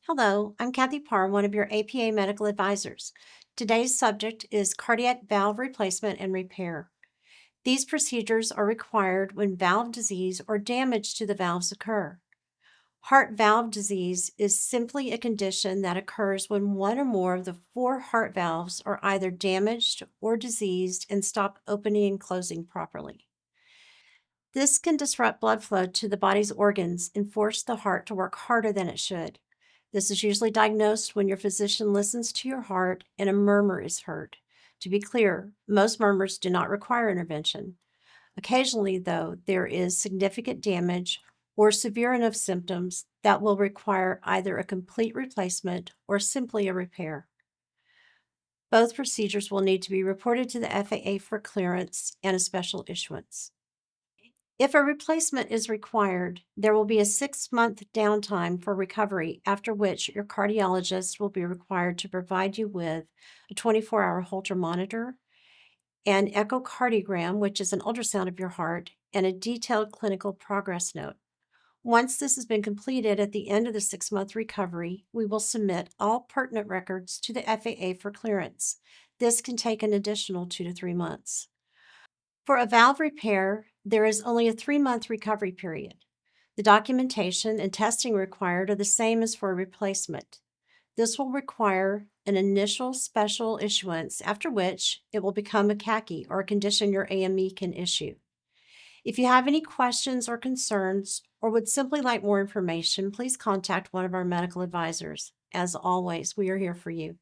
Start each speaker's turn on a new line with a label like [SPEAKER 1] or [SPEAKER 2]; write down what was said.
[SPEAKER 1] Hello, I'm Kathy Parr, one of your APA medical advisors. Today's subject is cardiac valve replacement and repair. These procedures are required when valve disease or damage to the valves occur. Heart valve disease is simply a condition that occurs when one or more of the four heart valves are either damaged or diseased and stop opening and closing properly. This can disrupt blood flow to the body's organs and force the heart to work harder than it should. This is usually diagnosed when your physician listens to your heart and a murmur is heard. To be clear, most murmurs do not require intervention. Occasionally, though, there is significant damage or severe enough symptoms that will require either a complete replacement or simply a repair. Both procedures will need to be reported to the FAA for clearance and a special issuance. If a replacement is required, there will be a 6-month downtime for recovery, after which your cardiologist will be required to provide you with a 24-hour Holter monitor, an echocardiogram, which is an ultrasound of your heart, and a detailed clinical progress note. Once this has been completed at the end of the 6-month recovery, we will submit all pertinent records to the FAA for clearance. This can take an additional 2 to 3 months. For a valve repair, there is only a 3-month recovery period. The documentation and testing required are the same as for a replacement. This will require an initial special issuance, after which it will become a CACI, or a condition your AME can issue. If you have any questions or concerns, or would simply like more information, please contact one of our medical advisors. As always, we are here for you.